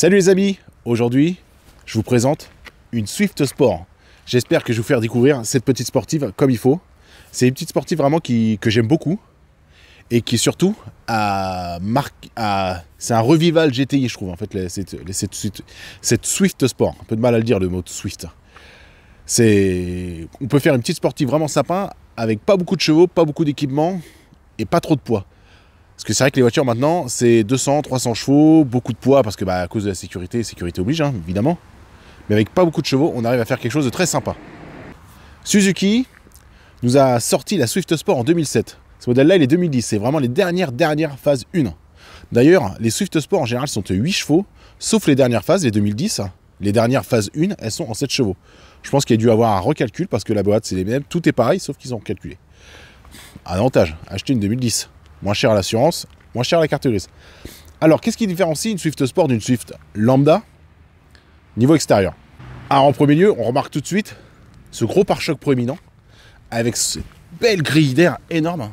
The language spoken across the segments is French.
Salut les amis, aujourd'hui je vous présente une Swift Sport. J'espère que je vais vous faire découvrir cette petite sportive comme il faut. C'est une petite sportive vraiment que j'aime beaucoup et qui surtout c'est un revival GTI je trouve en fait cette Swift Sport. Un peu de mal à le dire le mot Swift. On peut faire une petite sportive vraiment sympa avec pas beaucoup de chevaux, pas beaucoup d'équipement et pas trop de poids. Parce que c'est vrai que les voitures maintenant, c'est 200, 300 chevaux, beaucoup de poids, parce que à cause de la sécurité oblige, hein, évidemment. Mais avec pas beaucoup de chevaux, on arrive à faire quelque chose de très sympa. Suzuki nous a sorti la Swift Sport en 2007. Ce modèle-là, il est 2010. C'est vraiment les dernières phases 1. D'ailleurs, les Swift Sport en général sont de 8 chevaux, sauf les dernières phases, les 2010. Les dernières phases 1, elles sont en 7 chevaux. Je pense qu'il y a dû avoir un recalcul, parce que la boîte, c'est les mêmes. Tout est pareil, sauf qu'ils ont calculé. Avantage, acheter une 2010. Moins cher à l'assurance, moins cher à la carte grise. Alors, qu'est-ce qui différencie une Swift Sport d'une Swift lambda niveau extérieur? Alors, en premier lieu, on remarque tout de suite ce gros pare-choc proéminent avec cette belle grille d'air énorme.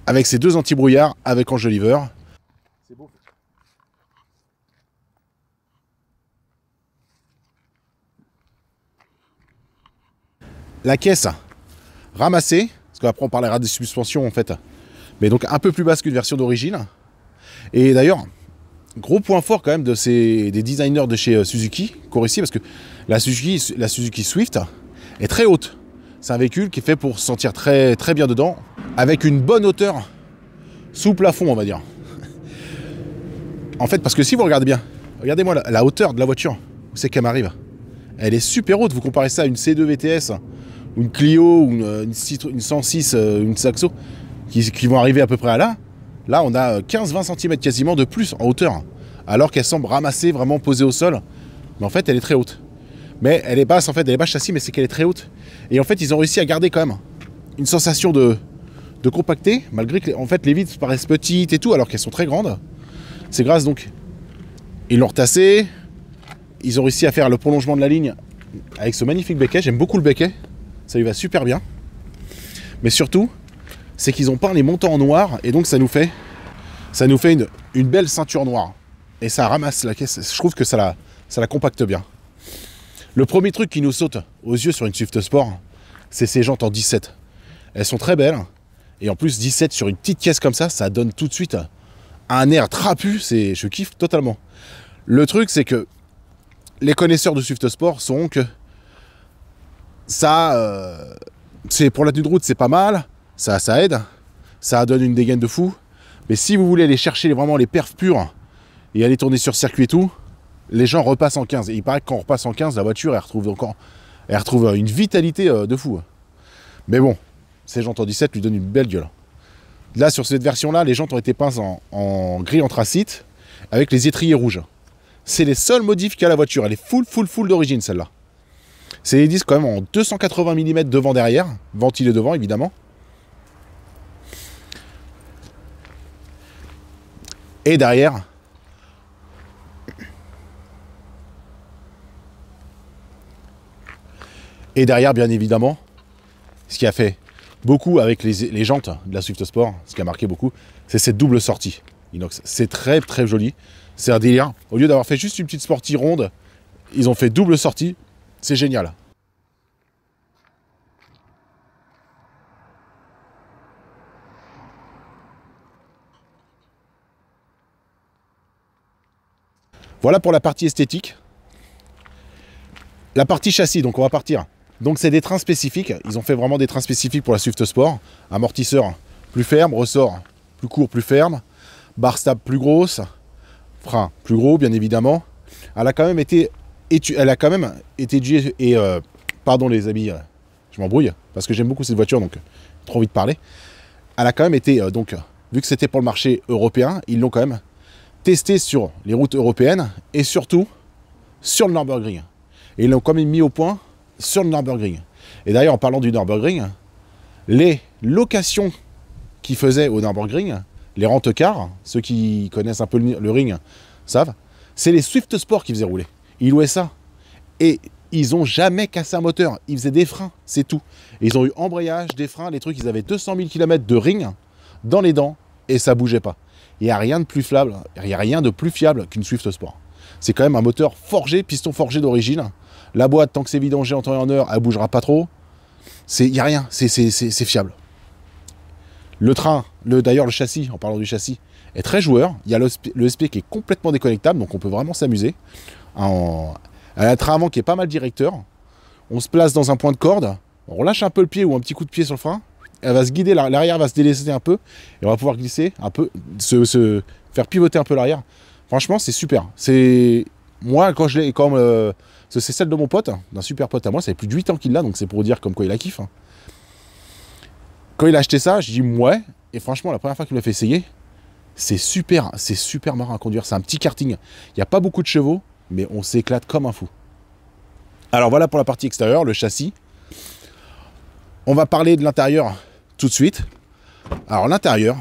Avec ses deux anti-brouillards avec enjoliveur. C'est beau. La caisse ramassée, parce qu'après on parlera des suspensions en fait, mais donc un peu plus basse qu'une version d'origine. Et d'ailleurs, gros point fort quand même des designers de chez Suzuki, Koressi, parce que la Suzuki Swift est très haute. C'est un véhicule qui est fait pour se sentir très, très bien dedans, avec une bonne hauteur sous plafond, on va dire. En fait, parce que si vous regardez bien, regardez-moi la hauteur de la voiture, où c'est qu'elle m'arrive. Elle est super haute, vous comparez ça à une C2 VTS, ou une Clio, ou une 106, une Saxo, qui vont arriver à peu près à là. Là, on a 15-20 cm quasiment de plus en hauteur, alors qu'elle semble ramassée, vraiment posée au sol. Mais en fait, elle est très haute. Mais elle est basse, en fait, elle est basse châssis, mais c'est qu'elle est très haute. Et en fait, ils ont réussi à garder quand même une sensation de compacté, malgré que en fait, les vitres paraissent petites et tout, alors qu'elles sont très grandes. C'est grâce donc, ils l'ont retassé, ils ont réussi à faire le prolongement de la ligne avec ce magnifique becquet. J'aime beaucoup le becquet, ça lui va super bien. Mais surtout, c'est qu'ils ont peint les montants en noir, et donc ça nous fait une belle ceinture noire. Et ça ramasse la caisse, je trouve que ça la compacte bien. Le premier truc qui nous saute aux yeux sur une Swift Sport, c'est ces jantes en 17. Elles sont très belles, et en plus 17 sur une petite caisse comme ça donne tout de suite un air trapu, je kiffe totalement. Le truc, c'est que les connaisseurs de Swift Sport sauront que ça, c'est pour la tenue de route, c'est pas mal, ça aide, ça donne une dégaine de fou. Mais si vous voulez aller chercher vraiment les perfs purs et aller tourner sur circuit et tout, les gens repassent en 15. Et il paraît que quand on repasse en 15, la voiture, elle retrouve une vitalité de fou. Mais bon, ces jantes en 17 lui donnent une belle gueule. Là, sur cette version-là, les jantes ont été peintes en gris anthracite avec les étriers rouges. C'est les seuls modifs qu'a la voiture. Elle est full d'origine, celle-là. C'est des disques quand même en 280 mm devant-derrière, ventilés devant, évidemment. Et derrière, bien évidemment, ce qui a fait beaucoup avec les jantes de la Swift Sport, ce qui a marqué beaucoup, c'est cette double sortie inox. C'est très très joli. C'est un délire. Au lieu d'avoir fait juste une petite sortie ronde, ils ont fait double sortie. C'est génial. Voilà pour la partie esthétique. La partie châssis, donc on va partir. Donc c'est des trains spécifiques. Ils ont fait vraiment des trains spécifiques pour la Swift Sport. Amortisseur plus ferme, ressort plus court, plus ferme. Barre stable plus grosse. Frein plus gros, bien évidemment. Elle a quand même été étudiée et pardon les amis, je m'embrouille parce que j'aime beaucoup cette voiture, donc trop envie de parler. Elle a quand même été donc, vu que c'était pour le marché européen, ils l'ont quand même testé sur les routes européennes et surtout sur le Nürburgring. Et ils l'ont quand même mis au point sur le Nürburgring. Et d'ailleurs, en parlant du Nürburgring, les locations qu'ils faisaient au Nürburgring, les rent-cars, ceux qui connaissent un peu le ring savent, c'est les Swift Sport qui faisaient rouler. Ils louaient ça. Et ils n'ont jamais cassé un moteur. Ils faisaient des freins, c'est tout. Et ils ont eu embrayage, des freins, les trucs, ils avaient 200 000 km de ring dans les dents et ça bougeait pas. Il n'y a rien de plus fiable, qu'une Swift Sport. C'est quand même un moteur forgé, piston forgé d'origine. La boîte, tant que c'est vidangé en temps et en heure, elle bougera pas trop. Il n'y a rien, c'est fiable. Le train, d'ailleurs le châssis, en parlant du châssis, est très joueur. Il y a le SP qui est complètement déconnectable, donc on peut vraiment s'amuser. Elle a un train avant qui est pas mal directeur. On se place dans un point de corde, on relâche un peu le pied ou un petit coup de pied sur le frein. Elle va se guider, l'arrière va se délaisser un peu, et on va pouvoir glisser un peu, se faire pivoter un peu l'arrière. Franchement, c'est super. C'est moi, quand je l'ai, c'est celle de mon pote, d'un super pote à moi, ça fait plus de 8 ans qu'il l'a, donc c'est pour dire comme quoi il la kiffe. Quand il a acheté ça, je dis ouais, et franchement, la première fois qu'il me l'a fait essayer, c'est super marrant à conduire. C'est un petit karting. Il n'y a pas beaucoup de chevaux, mais on s'éclate comme un fou. Alors voilà pour la partie extérieure, le châssis. On va parler de l'intérieur tout de suite. Alors l'intérieur,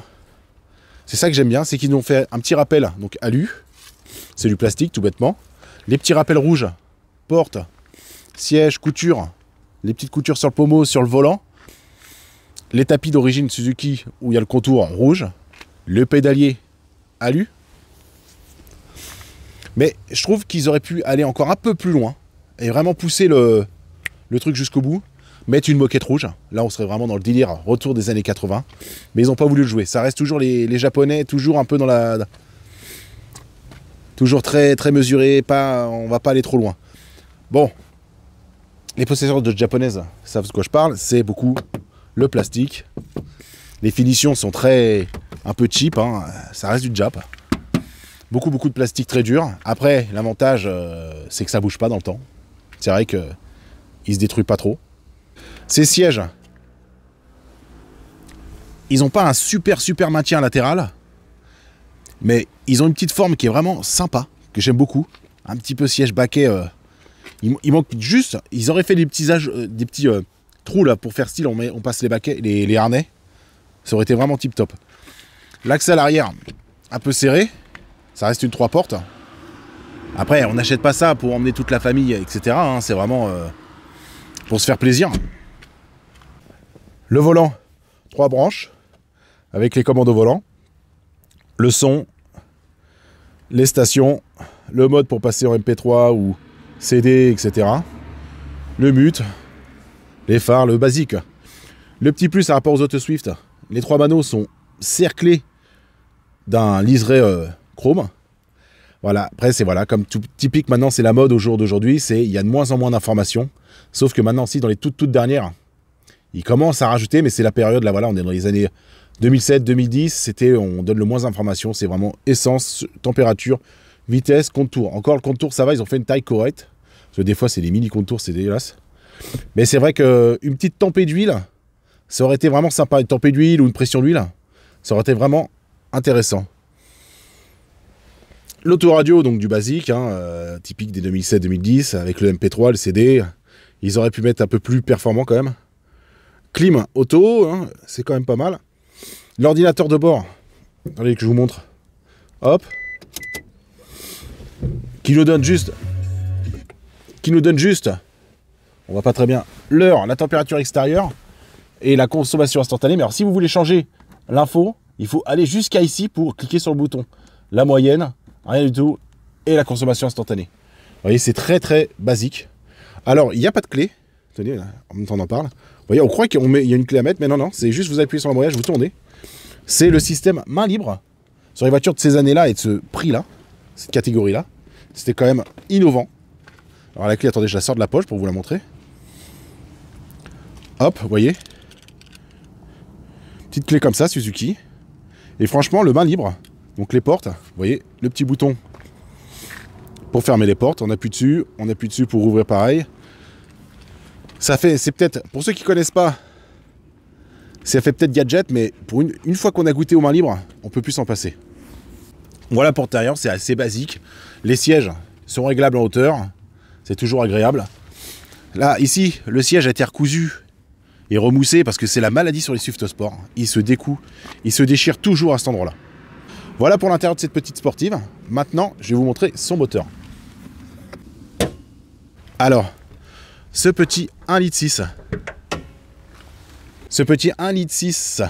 c'est ça que j'aime bien, c'est qu'ils nous ont fait un petit rappel, donc alu, c'est du plastique tout bêtement. Les petits rappels rouges, porte, siège, couture, les petites coutures sur le pommeau, sur le volant. Les tapis d'origine Suzuki où il y a le contour rouge. Le pédalier alu. Mais je trouve qu'ils auraient pu aller encore un peu plus loin et vraiment pousser le truc jusqu'au bout. Mettre une moquette rouge. Là, on serait vraiment dans le délire retour des années 80. Mais ils n'ont pas voulu le jouer. Ça reste toujours les Japonais, toujours un peu dans la... Toujours très, très mesuré. On va pas aller trop loin. Bon. Les possesseurs de japonaises savent de quoi je parle. C'est beaucoup le plastique. Les finitions sont très... un peu cheap. Hein. Ça reste du Jap. Beaucoup de plastique très dur. Après, l'avantage, c'est que ça bouge pas dans le temps. C'est vrai qu'il se détruit pas trop. Ces sièges, ils n'ont pas un super maintien latéral, mais ils ont une petite forme qui est vraiment sympa, que j'aime beaucoup. Un petit peu siège baquet. Il manque juste, ils auraient fait des petits trous là pour faire style, on passe les baquets, les harnais. Ça aurait été vraiment tip top. L'axe à l'arrière, un peu serré. Ça reste une 3 portes. Après, on n'achète pas ça pour emmener toute la famille, etc. Hein, c'est vraiment pour se faire plaisir. Le volant, 3 branches, avec les commandes au volant. Le son, les stations, le mode pour passer en MP3 ou CD, etc. Le mute, les phares, le basique. Le petit plus par rapport aux autos Swift, les 3 manos sont cerclés d'un liseré chrome. Voilà, après c'est voilà, comme tout typique maintenant, c'est la mode au jour d'aujourd'hui, il y a de moins en moins d'informations. Sauf que maintenant aussi, dans les toutes dernières, ils commencent à rajouter, mais c'est la période, là voilà, on est dans les années 2007, 2010, on donne le moins d'informations, c'est vraiment essence, température, vitesse, contour. Encore le contour, ça va, ils ont fait une taille correcte. Parce que des fois, c'est des mini contours, c'est dégueulasse. Mais c'est vrai qu'une petite tempée d'huile, ça aurait été vraiment sympa. Une tempée d'huile ou une pression d'huile, ça aurait été vraiment intéressant. L'autoradio, donc du basique, hein, typique des 2007-2010, avec le MP3, le CD. Ils auraient pu mettre un peu plus performant quand même. Clim auto, hein, c'est quand même pas mal. L'ordinateur de bord, attendez que je vous montre. Hop. Qui nous donne juste, on voit pas très bien, l'heure, la température extérieure et la consommation instantanée. Mais alors si vous voulez changer l'info, il faut aller jusqu'à ici pour cliquer sur le bouton. La moyenne, rien du tout, et la consommation instantanée. Vous voyez, c'est très basique. Alors, il n'y a pas de clé. Tenez, là, en même temps on en parle. Vous voyez, on croit qu'il y a une clé à mettre, mais non, c'est juste vous appuyez sur l'embrayage, vous tournez. C'est le système main libre. Sur les voitures de ces années-là et de ce prix-là, cette catégorie-là, c'était quand même innovant. Alors la clé, attendez, je la sors de la poche pour vous la montrer. Hop, vous voyez. Petite clé comme ça, Suzuki. Et franchement, le main libre, donc les portes, vous voyez, le petit bouton pour fermer les portes, on appuie dessus pour ouvrir pareil. Ça fait, c'est peut-être, pour ceux qui connaissent pas, ça fait peut-être gadget, mais pour une fois qu'on a goûté aux mains libres, on peut plus s'en passer. Voilà pour l'intérieur, c'est assez basique. Les sièges sont réglables en hauteur, c'est toujours agréable. Là, ici, le siège a été recousu et remoussé parce que c'est la maladie sur les Swift Sport. Il se découd, il se déchire toujours à cet endroit-là. Voilà pour l'intérieur de cette petite sportive. Maintenant, je vais vous montrer son moteur. Alors, ce petit 1,6 litre. Ce petit 1,6 litre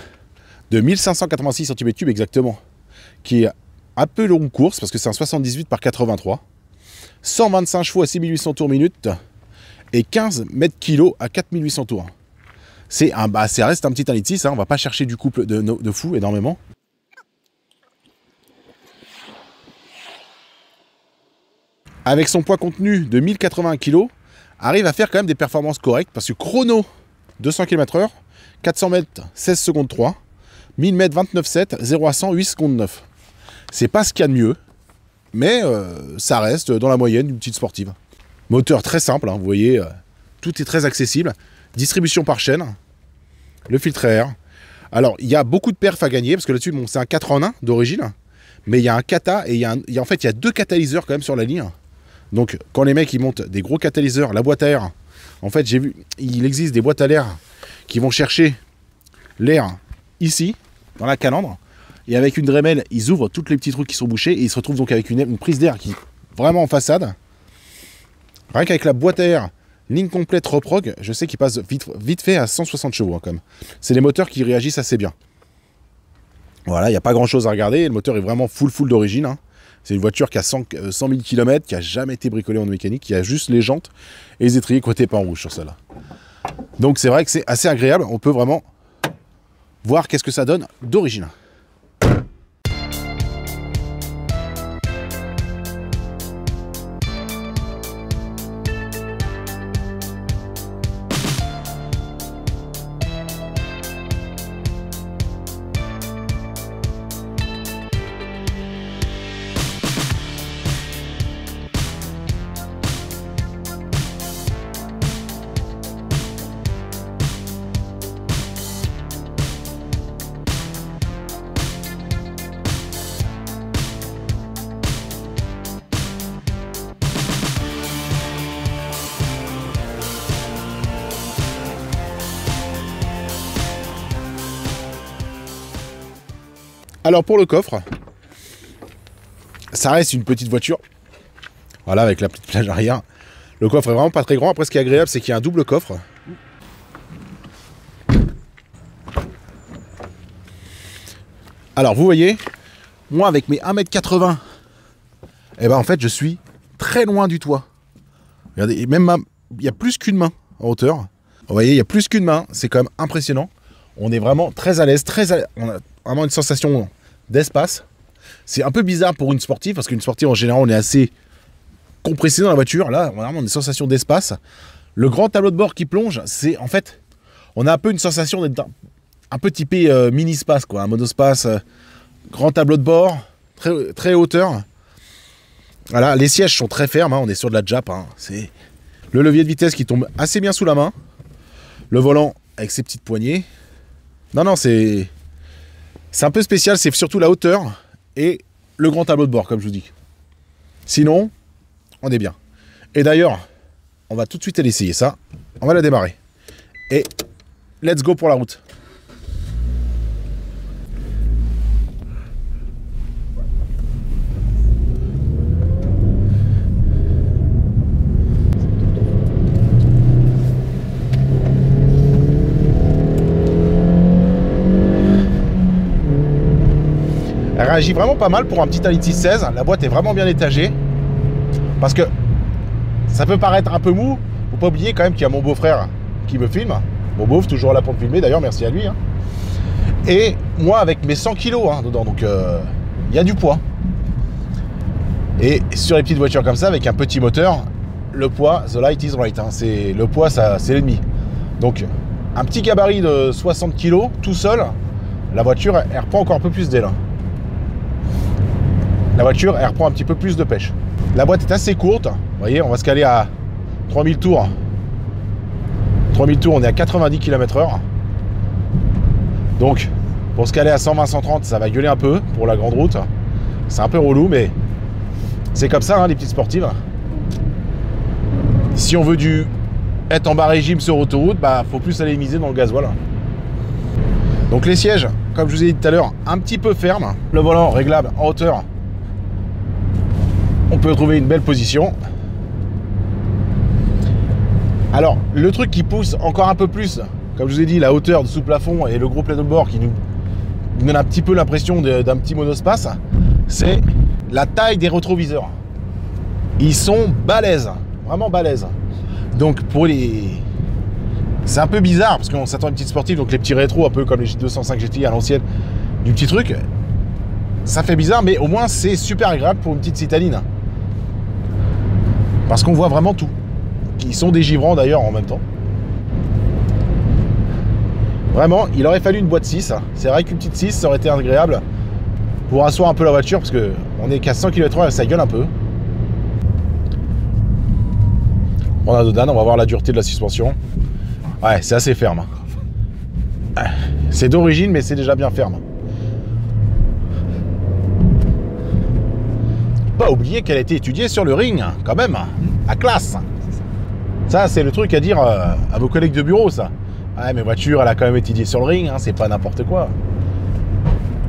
de 1586 cm3 exactement, qui est un peu longue course parce que c'est un 78 par 83, 125 chevaux à 6800 tours minute et 15 mètres kg à 4800 tours. Ça reste un petit 1,6 litre, hein, on va pas chercher du couple de fou énormément. Avec son poids contenu de 1080 kg, arrive à faire quand même des performances correctes parce que chrono 200 km/h, 400 mètres 16 secondes 3, 1000 mètres 29,7, 0 à 100 8 secondes 9. C'est pas ce qu'il y a de mieux, mais ça reste dans la moyenne d'une petite sportive. Moteur très simple, hein, vous voyez, tout est très accessible. Distribution par chaîne, le filtre à air. Alors, il y a beaucoup de perfs à gagner, parce que là-dessus, bon, c'est un 4 en 1 d'origine, mais il y a un kata, et en fait, il y a 2 catalyseurs quand même sur la ligne. Donc, quand les mecs, ils montent des gros catalyseurs, la boîte à air, en fait, j'ai vu, il existe des boîtes à l'air qui vont chercher l'air ici, dans la calandre, et avec une Dremel, ils ouvrent tous les petits trous qui sont bouchés, et ils se retrouvent donc avec une prise d'air qui est vraiment en façade. Rien qu'avec la boîte à air, ligne complète Roprog, je sais qu'il passe vite fait à 160 chevaux hein, quand même. C'est les moteurs qui réagissent assez bien. Voilà, il n'y a pas grand chose à regarder, le moteur est vraiment full d'origine. Hein. C'est une voiture qui a 100 000 km, qui n'a jamais été bricolée en mécanique, qui a juste les jantes et les étriers côté pan rouge sur celle-là. Donc c'est vrai que c'est assez agréable, on peut vraiment voir qu'est-ce que ça donne d'origine. Alors pour le coffre, ça reste une petite voiture. Voilà, avec la petite plage arrière. Le coffre est vraiment pas très grand. Après, ce qui est agréable, c'est qu'il y a un double coffre. Alors, vous voyez, moi, avec mes 1,80 m, eh ben, en fait, je suis très loin du toit. Regardez, même il y a plus qu'une main en hauteur. Vous voyez, il y a plus qu'une main. C'est quand même impressionnant. On est vraiment très à l'aise. On a vraiment une sensation d'espace. C'est un peu bizarre pour une sportive, parce qu'une sportive, en général, on est assez compressé dans la voiture. Là, on a vraiment une sensation d'espace. Le grand tableau de bord qui plonge, c'est en fait, on a un peu une sensation d'être un peu typé mini-space, quoi, un monospace, grand tableau de bord, très hauteur. Voilà, les sièges sont très fermes, hein, on est sur de la Jap. Hein, c'est le levier de vitesse qui tombe assez bien sous la main. Le volant avec ses petites poignées. Non, c'est un peu spécial, c'est surtout la hauteur et le grand tableau de bord, comme je vous dis. Sinon, on est bien. Et d'ailleurs, on va tout de suite aller essayer ça. On va la démarrer. Et let's go pour la route. Elle réagit vraiment pas mal pour un petit 1,6 litre. La boîte est vraiment bien étagée. Parce que ça peut paraître un peu mou. Faut pas oublier quand même qu'il y a mon beau-frère qui me filme. Mon beauf, toujours là pour me filmer. D'ailleurs, merci à lui. Hein. Et moi, avec mes 100 kilos hein, dedans. Donc, il y a du poids. Et sur les petites voitures comme ça, avec un petit moteur, le poids, the light is right. Hein. Le poids, c'est l'ennemi. Donc, un petit gabarit de 60 kilos, tout seul, la voiture, elle reprend encore un peu plus d'aile. La voiture, elle reprend un petit peu plus de pêche. La boîte est assez courte. Vous voyez, on va se caler à 3000 tours. 3000 tours, on est à 90 km/h. Donc, pour se caler à 120-130, ça va gueuler un peu pour la grande route. C'est un peu relou, mais c'est comme ça, hein, les petites sportives. Si on veut être en bas régime sur autoroute, bah, faut plus aller miser dans le gasoil. Donc les sièges, comme je vous ai dit tout à l'heure, un petit peu ferme. Le volant réglable en hauteur. On peut trouver une belle position. Alors, le truc qui pousse encore un peu plus, comme je vous ai dit, la hauteur de sous plafond et le gros plateau de bord qui me donne un petit peu l'impression d'un petit monospace, c'est la taille des rétroviseurs. Ils sont balèzes, vraiment balèzes. Donc pour les... C'est un peu bizarre, parce qu'on s'attend à une petite sportive, donc les petits rétros, un peu comme les 205 GTI à l'ancienne, du petit truc, ça fait bizarre, mais au moins c'est super agréable pour une petite citadine. Parce qu'on voit vraiment tout. Ils sont des givrants d'ailleurs en même temps. Vraiment, il aurait fallu une boîte 6. C'est vrai qu'une petite 6, ça aurait été agréable pour asseoir un peu la voiture, parce qu'on est qu'à 100 km/h et ça gueule un peu. On a dedans, on va voir la dureté de la suspension. Ouais, c'est assez ferme. C'est d'origine, mais c'est déjà bien ferme. Pas oublier qu'elle a été étudiée sur le ring, quand même, à classe. Ça, c'est le truc à dire à vos collègues de bureau, ça. Ouais, mais voiture, elle a quand même étudié sur le ring, hein, c'est pas n'importe quoi.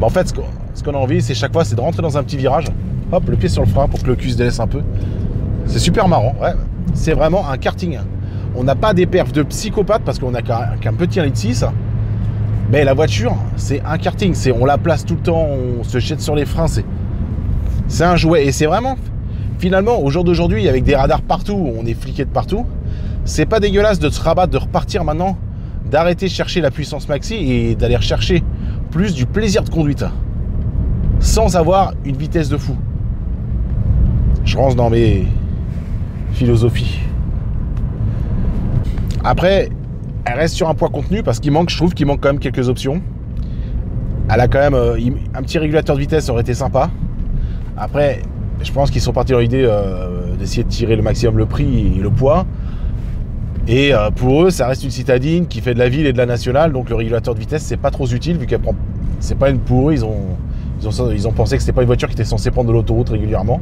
Bah, en fait, ce qu'on a envie, c'est chaque fois, c'est de rentrer dans un petit virage, hop, le pied sur le frein pour que le cul se délaisse un peu. C'est super marrant, ouais. C'est vraiment un karting. On n'a pas des perfs de psychopathe parce qu'on a qu'un petit 1,6 litre. Mais la voiture, c'est un karting. On la place tout le temps, on se jette sur les freins. C'est un jouet. Et c'est vraiment, finalement, au jour d'aujourd'hui, avec des radars partout, on est fliqué de partout, c'est pas dégueulasse de se rabattre, de repartir maintenant, d'arrêter de chercher la puissance maxi et d'aller rechercher plus du plaisir de conduite. Sans avoir une vitesse de fou. Je rentre dans mes philosophies. Après, elle reste sur un poids contenu parce qu'il manque, je trouve qu'il manque quand même quelques options. Elle a quand même un petit régulateur de vitesse, ça aurait été sympa. Après, je pense qu'ils sont partis dans l'idée d'essayer de tirer le maximum le prix et le poids. Et pour eux, ça reste une citadine qui fait de la ville et de la nationale, donc le régulateur de vitesse, c'est pas trop utile vu qu'elle prend. C'est pas une pour eux, ils ont pensé que c'était pas une voiture qui était censée prendre de l'autoroute régulièrement.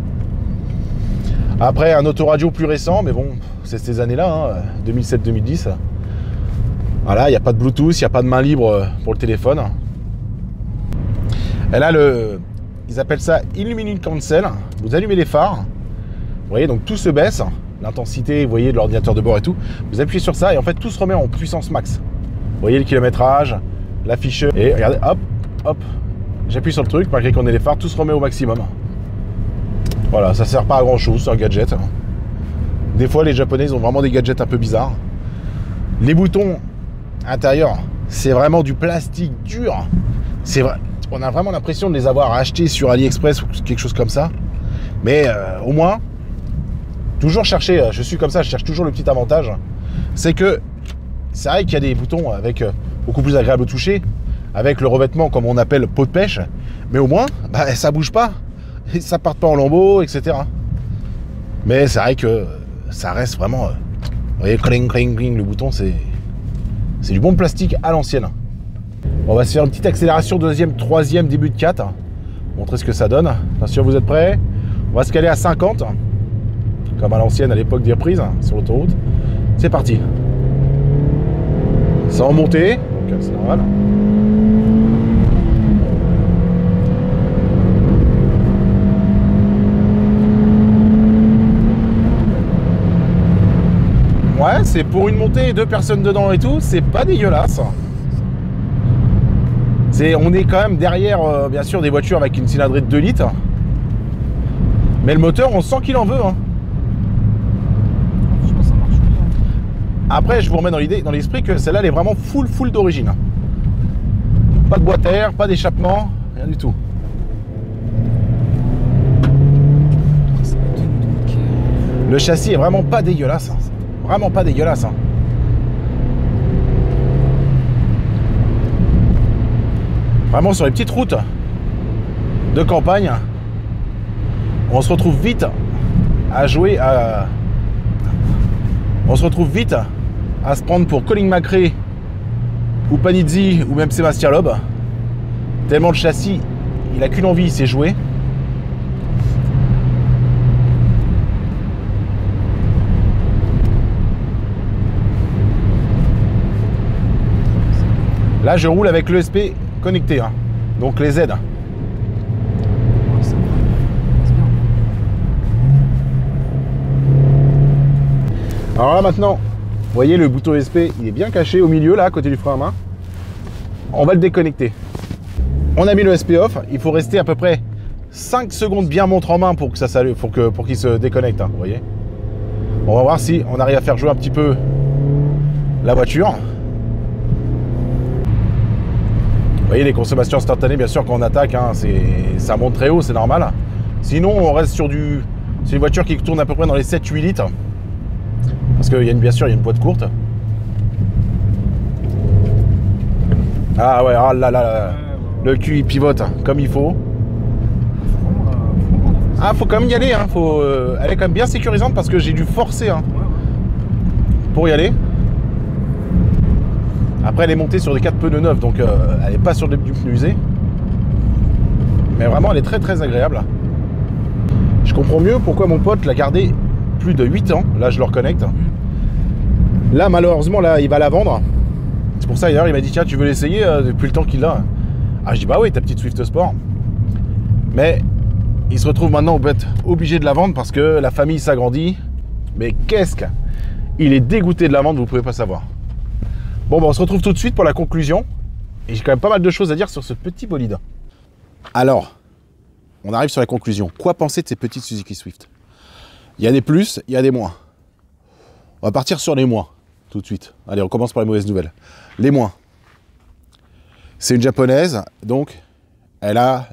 Après, un autoradio plus récent, mais bon, c'est ces années-là, hein, 2007-2010. Voilà, il n'y a pas de Bluetooth, il n'y a pas de main libre pour le téléphone. Elle a ils appellent ça Illuminate Cancel. Vous allumez les phares. Vous voyez, donc tout se baisse. L'intensité, vous voyez, de l'ordinateur de bord et tout. Vous appuyez sur ça et en fait, tout se remet en puissance max. Vous voyez le kilométrage, l'afficheur. Et regardez, hop, hop. J'appuie sur le truc, malgré qu'on ait les phares, tout se remet au maximum. Voilà, ça sert pas à grand chose, c'est un gadget. Des fois, les Japonais, ils ont vraiment des gadgets un peu bizarres. Les boutons intérieurs, c'est vraiment du plastique dur. C'est vrai, on a vraiment l'impression de les avoir achetés sur AliExpress ou quelque chose comme ça. Mais au moins, toujours chercher, je suis comme ça, je cherche toujours le petit avantage. C'est que, c'est vrai qu'il y a des boutons avec beaucoup plus agréable au toucher, avec le revêtement comme on appelle peau de pêche, mais au moins, bah, ça bouge pas. Et ça part pas en lambeaux, etc. Mais c'est vrai que ça reste vraiment... vous voyez, cling, cling, cling, le bouton, c'est du bon plastique à l'ancienne. On va se faire une petite accélération, deuxième, troisième, début de 4. Montrer ce que ça donne. Attention, vous êtes prêts? On va se caler à 50. Comme à l'ancienne, à l'époque des reprises, sur l'autoroute. C'est parti. Sans monter, donc c'est normal. Ouais, c'est pour une montée et 2 personnes dedans et tout, c'est pas dégueulasse. On est quand même derrière, bien sûr, des voitures avec une cylindrée de 2 litres. Mais le moteur, on sent qu'il en veut. Hein. Je pense que ça marche bien. Après, je vous remets dans l'idée, dans l'esprit que celle-là, elle est vraiment full d'origine. Pas de boîte à air, pas d'échappement, rien du tout. Le châssis est vraiment pas dégueulasse. Vraiment pas dégueulasse. Hein. Vraiment sur les petites routes de campagne, on se retrouve vite à jouer à... On se retrouve vite à se prendre pour Colin McRae ou Panizzi ou même Sébastien Loeb. Tellement le châssis, il a qu'une envie, c'est jouer. Là, je roule avec l'ESP connecté, hein. Donc les aides. Alors là, maintenant, vous voyez, le bouton ESP, il est bien caché au milieu, là, à côté du frein à main. On va le déconnecter. On a mis le SP off, il faut rester à peu près 5 secondes bien montre en main pour que ça s'allume, pour qu'il se déconnecte, hein, vous voyez. On va voir si on arrive à faire jouer un petit peu la voiture. Vous voyez les consommations instantanées, bien sûr, quand on attaque, hein, ça monte très haut, c'est normal. Sinon, on reste sur du... C'est une voiture qui tourne à peu près dans les 7-8 litres. Parce que bien sûr, il y a une boîte courte. Ah ouais, ah là là, le cul il pivote comme il faut. Ah, faut quand même y aller, hein. Elle est quand même bien sécurisante parce que j'ai dû forcer hein, pour y aller. Après, elle est montée sur des 4 pneus neufs, donc elle n'est pas sur du pneu usé. Mais vraiment, elle est très très agréable. Je comprends mieux pourquoi mon pote l'a gardé plus de 8 ans. Là, je le reconnecte. Là, malheureusement, là, il va la vendre. C'est pour ça, d'ailleurs, il m'a dit, tiens, tu veux l'essayer depuis le temps qu'il l'a. Ah, je dis, bah oui, ta petite Swift Sport. Mais il se retrouve maintenant obligé de la vendre parce que la famille s'agrandit. Mais qu'est-ce qu'il est dégoûté de la vendre, vous pouvez pas savoir. Bon, bah, on se retrouve tout de suite pour la conclusion. Et j'ai quand même pas mal de choses à dire sur ce petit bolide. Alors, on arrive sur la conclusion. Quoi penser de ces petites Suzuki Swift? Il y a des plus, il y a des moins. On va partir sur les moins, tout de suite. Allez, on commence par les mauvaises nouvelles. Les moins. C'est une japonaise, donc elle a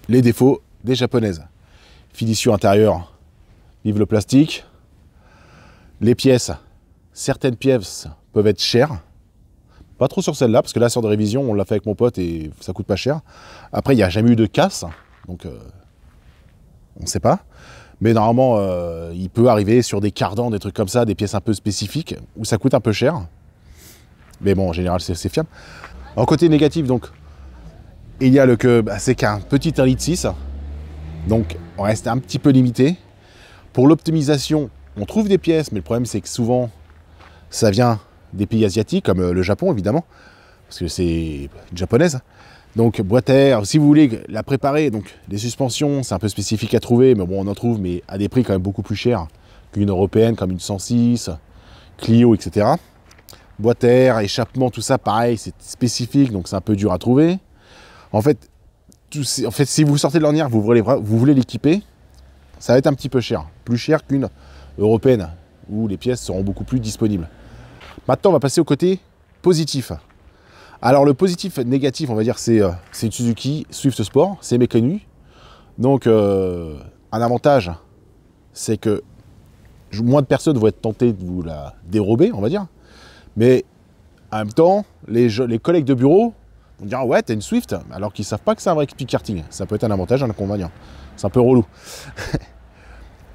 les défauts des japonaises. Finition intérieure, vive le plastique. Les pièces, certaines pièces peuvent être chères. Pas trop sur celle-là, parce que là, sur de révision, on l'a fait avec mon pote et ça coûte pas cher. Après, il n'y a jamais eu de casse, donc on ne sait pas. Mais normalement, il peut arriver sur des cardans, des trucs comme ça, des pièces un peu spécifiques, où ça coûte un peu cher. Mais bon, en général, c'est fiable. En côté négatif, donc, il y a le que c'est qu'un petit 1,6 litre. Donc, on reste un petit peu limité. Pour l'optimisation, on trouve des pièces, mais le problème, c'est que souvent, ça vient des pays asiatiques, comme le Japon, évidemment, parce que c'est une japonaise. Donc, boîte à air, si vous voulez la préparer, donc les suspensions, c'est un peu spécifique à trouver, mais bon, on en trouve, mais à des prix quand même beaucoup plus chers qu'une européenne, comme une 106, Clio, etc. Boîte à air, échappement, tout ça, pareil, c'est spécifique, donc c'est un peu dur à trouver. En fait, si vous sortez de l'ornière, vous voulez l'équiper, ça va être un petit peu cher. Plus cher qu'une européenne, où les pièces seront beaucoup plus disponibles. Maintenant, on va passer au côté positif. Alors, le positif négatif, on va dire, c'est une Suzuki Swift Sport, c'est méconnu. Donc, un avantage, c'est que moins de personnes vont être tentées de vous la dérober, on va dire. Mais en même temps, les collègues de bureau vont dire, ouais, t'as une Swift, alors qu'ils ne savent pas que c'est un vrai speed karting. Ça peut être un avantage, un inconvénient. C'est un peu relou.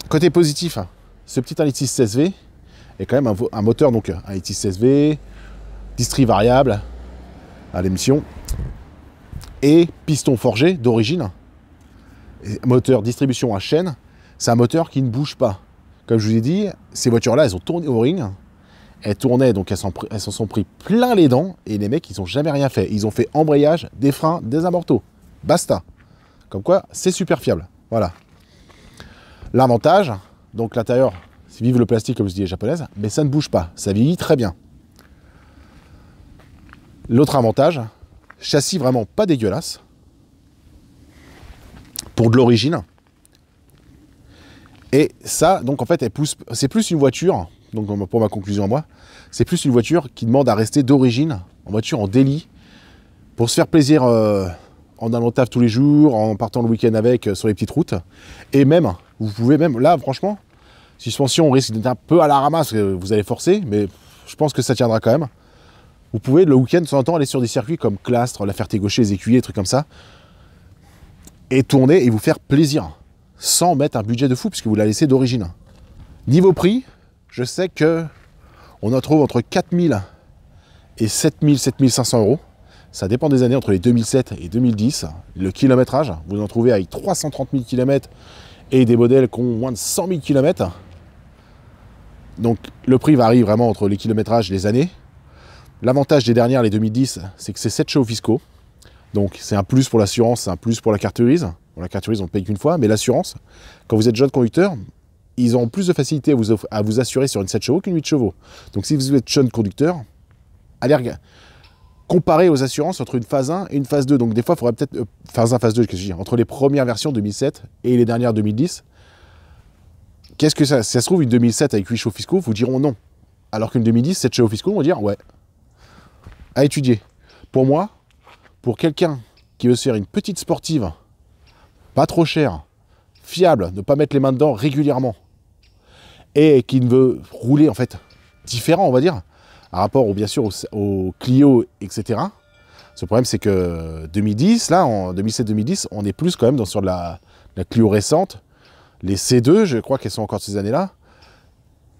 Côté positif, ce petit 1,6 SV est quand même un moteur, donc 1,6 SV, distri variable à l'émission, et piston forgé d'origine, moteur distribution à chaîne. C'est un moteur qui ne bouge pas. Comme je vous ai dit, ces voitures-là, elles ont tourné au ring. Elles tournaient, donc elles s'en sont pris plein les dents, et les mecs, ils n'ont jamais rien fait. Ils ont fait embrayage, des freins, des amortos. Basta. Comme quoi, c'est super fiable. Voilà. L'avantage, donc l'intérieur, c'est vive le plastique, comme je dis, les japonaises, mais ça ne bouge pas. Ça vieillit très bien. L'autre avantage, châssis vraiment pas dégueulasse. Pour de l'origine. Et ça, donc en fait, elle pousse. C'est plus une voiture, donc pour ma conclusion à moi, c'est plus une voiture qui demande à rester d'origine, en voiture en daily, pour se faire plaisir en allant au taf tous les jours, en partant le week-end avec sur les petites routes. Et même, vous pouvez même, là, franchement, suspension, on risque d'être un peu à la ramasse, vous allez forcer, mais je pense que ça tiendra quand même. Vous pouvez le week-end, de temps en temps, aller sur des circuits comme Clastres, La Ferté-Gaucher, les Écuyers, des trucs comme ça, et tourner et vous faire plaisir, sans mettre un budget de fou, puisque vous la laissez d'origine. Niveau prix, je sais que on en trouve entre 4000 et 7000, 7500 euros. Ça dépend des années, entre les 2007 et 2010. Le kilométrage, vous en trouvez avec 330 000 km et des modèles qui ont moins de 100 000 km. Donc le prix varie vraiment entre les kilométrages et les années. L'avantage des dernières, les 2010, c'est que c'est 7 chevaux fiscaux. Donc c'est un plus pour l'assurance, c'est un plus pour la carte grise. Bon, la carte grise, on ne paye qu'une fois, mais l'assurance, quand vous êtes jeune conducteur, ils ont plus de facilité à vous assurer sur une 7 chevaux qu'une 8 chevaux. Donc si vous êtes jeune conducteur, allez comparer aux assurances entre une phase 1 et une phase 2. Donc des fois, il faudrait peut-être... phase 1, phase 2, qu'est-ce que je dis, entre les premières versions 2007 et les dernières 2010. Qu'est-ce que ça... Si ça se trouve, une 2007 avec 8 chevaux fiscaux, vous diront non. Alors qu'une 2010, 7 chevaux fiscaux, on va dire ouais. À étudier. Pour moi, pour quelqu'un qui veut se faire une petite sportive, pas trop chère, fiable, ne pas mettre les mains dedans régulièrement, et qui ne veut rouler en fait différent, on va dire, par rapport bien sûr au Clio, etc. Ce problème, c'est que 2010, là, en 2007-2010, on est plus quand même sur de la Clio récente. Les C2, je crois qu'elles sont encore de ces années-là.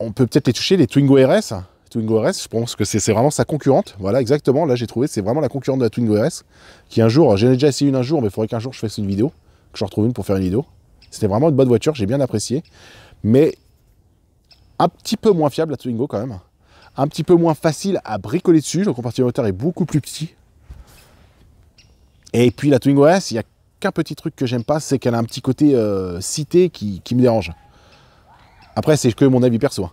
On peut peut-être les toucher, les Twingo RS. Twingo RS, je pense que c'est vraiment sa concurrente. Voilà, exactement, là j'ai trouvé, c'est vraiment la concurrente de la Twingo RS. Qui un jour, j'en ai déjà essayé une un jour, mais il faudrait qu'un jour je fasse une vidéo, que je retrouve une pour faire une vidéo. C'était vraiment une bonne voiture, j'ai bien apprécié. Mais un petit peu moins fiable la Twingo quand même. Un petit peu moins facile à bricoler dessus, le compartiment moteur est beaucoup plus petit. Et puis la Twingo RS, il n'y a qu'un petit truc que j'aime pas, c'est qu'elle a un petit côté cité qui me dérange. Après, c'est que mon avis perso.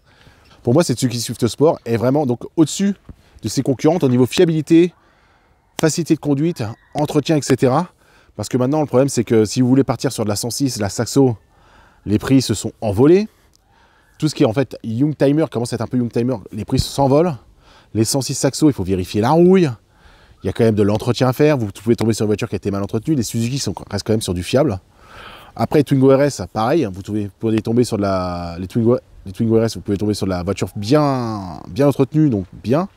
Pour moi, cette Suzuki Swift Sport est vraiment donc au-dessus de ses concurrentes au niveau fiabilité, facilité de conduite, entretien, etc. Parce que maintenant, le problème, c'est que si vous voulez partir sur de la 106, la Saxo, les prix se sont envolés. Tout ce qui est en fait Youngtimer commence à être un peu Youngtimer, les prix s'envolent. Les 106 Saxo, il faut vérifier la rouille. Il y a quand même de l'entretien à faire. Vous pouvez tomber sur une voiture qui a été mal entretenue. Les Suzuki restent quand même sur du fiable. Après, Twingo RS, pareil. Vous pouvez tomber sur de les Twingo RS, vous pouvez tomber sur de la voiture bien entretenue, donc bien.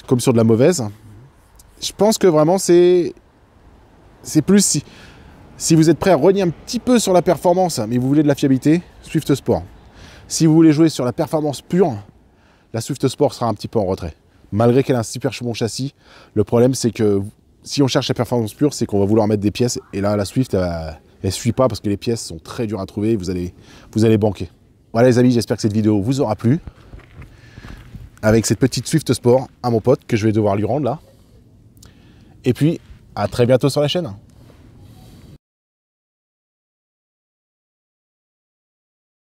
Comme sur de la mauvaise. Je pense que vraiment, c'est plus si vous êtes prêt à renier un petit peu sur la performance, mais vous voulez de la fiabilité, Swift Sport. Si vous voulez jouer sur la performance pure, la Swift Sport sera un petit peu en retrait. Malgré qu'elle a un super bon châssis, le problème c'est que si on cherche la performance pure, c'est qu'on va vouloir mettre des pièces, et là la Swift, elle ne suit pas parce que les pièces sont très dures à trouver, vous allez banquer. Voilà les amis, j'espère que cette vidéo vous aura plu. Avec cette petite Swift Sport à mon pote, que je vais devoir lui rendre là. Et puis, à très bientôt sur la chaîne.